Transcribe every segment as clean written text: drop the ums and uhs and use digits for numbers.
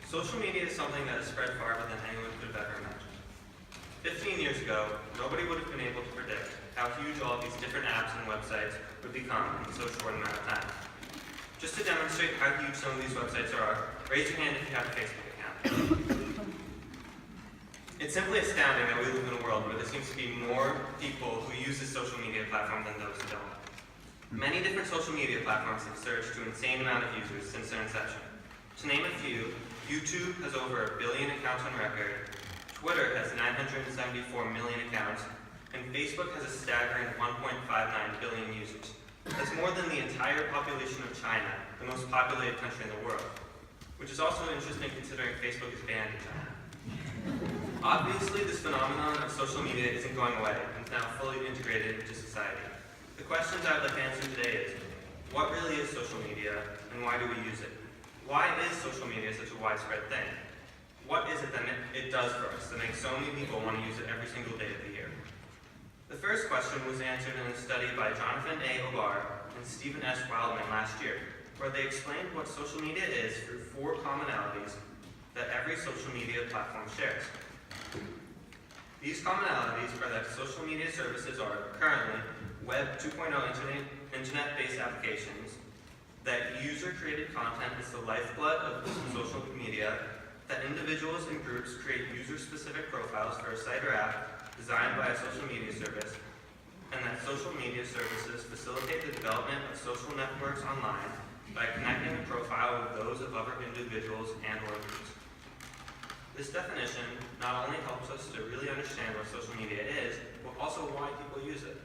Social media is something that has spread farther than anyone could have ever imagined. 15 years ago, nobody would have been able to predict how huge all of these different apps and websites would become in so short amount of time. Just to demonstrate how huge some of these websites are, raise your hand if you have a Facebook account. It's simply astounding that we live in a world where there seems to be more people who use this social media platform than those who don't. Many different social media platforms have surged to an insane amount of users since their inception. To name a few, YouTube has over 1 billion accounts on record, Twitter has 974 million accounts, and Facebook has a staggering 1.59 billion users. That's more than the entire population of China, the most populated country in the world, which is also interesting considering Facebook is banned in China. Obviously, this phenomenon of social media isn't going away and is now fully integrated into society. The questions I would like to answer today is, what really is social media and why do we use it? Why is social media such a widespread thing? What is it that it does for us that makes so many people want to use it every single day of the year? The first question was answered in a study by Jonathan A. Obar and Stephen S. Wildman last year, where they explained what social media is through 4 commonalities that every social media platform shares. These commonalities are that social media services are currently Web 2.0 internet-based applications, that user-created content is the lifeblood of social media, that individuals and groups create user-specific profiles for a site or app designed by a social media service, and that social media services facilitate the development of social networks online by connecting a profile with those of other individuals and or groups. This definition not only helps us to really understand what social media is, but also why people use it.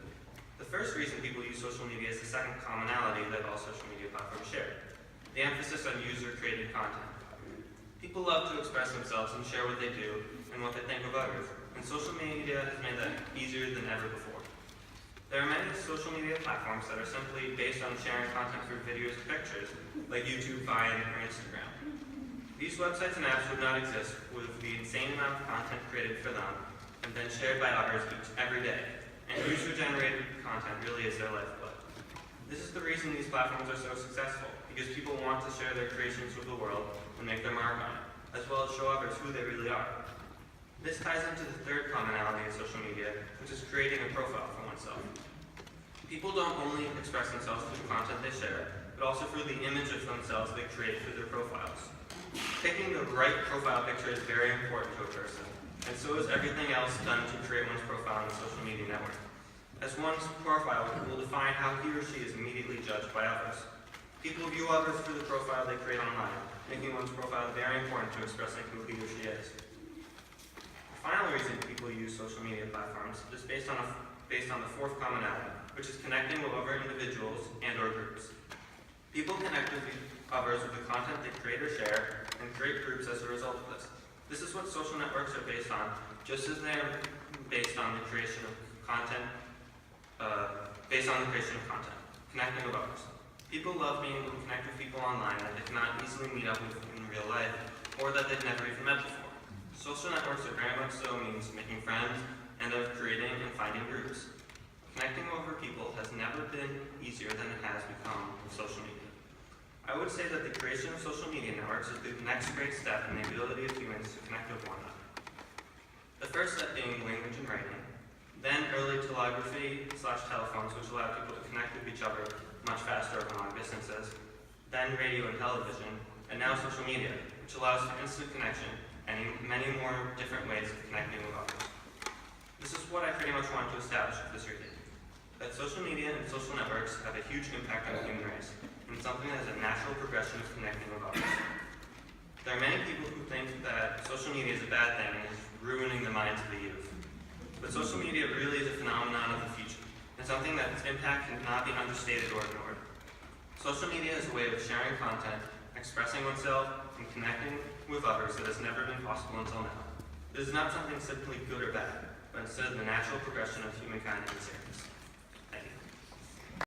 The first reason people use social media is the second commonality that all social media platforms share, the emphasis on user-created content. People love to express themselves and share what they do and what they think of others, and social media has made that easier than ever before. There are many social media platforms that are simply based on sharing content through videos and pictures, like YouTube, Vine, or Instagram. These websites and apps would not exist with the insane amount of content created for them and then shared by others every day. And user-generated content really is their lifeblood. This is the reason these platforms are so successful, because people want to share their creations with the world and make their mark on it, as well as show others who they really are. This ties into the third commonality of social media, which is creating a profile for oneself. People don't only express themselves through the content they share, but also through the image of themselves they create through their profiles. Picking the right profile picture is very important to a person, and so is everything else done to create one's profile on the social media network, as one's profile will define how he or she is immediately judged by others. People view others through the profile they create online, making one's profile very important to expressing who he or she is. The final reason people use social media platforms is based on the fourth commonality, which is connecting with other individuals and or groups. People connect with others with the content they create or share, and create groups as a result of this. This is what social networks are based on, just as they are based on the creation of content, connecting with others. People love being able to connect with people online that they cannot easily meet up with in real life, or that they've never even met before. Social networks are very much so a means of making friends and of creating and finding groups. Connecting with other people has never been easier than it has become with social media. I would say that the creation of social media networks is the next great step in the ability of humans to connect with one another. The first step being language and writing, then early telegraphy/telephones, which allowed people to connect with each other much faster over long distances, then radio and television, and now social media, which allows for instant connection and many more different ways of connecting with others. This is what I pretty much wanted to establish with this review, that social media and social networks have a huge impact on the human race, and something that is a natural progression of connecting with others. There are many people who think that social media is a bad thing and is ruining the minds of the youth. But social media really is a phenomenon of the future, and something that its impact cannot be understated or ignored. Social media is a way of sharing content, expressing oneself, and connecting with others that has never been possible until now. It is not something simply good or bad, but instead the natural progression of humankind in this area.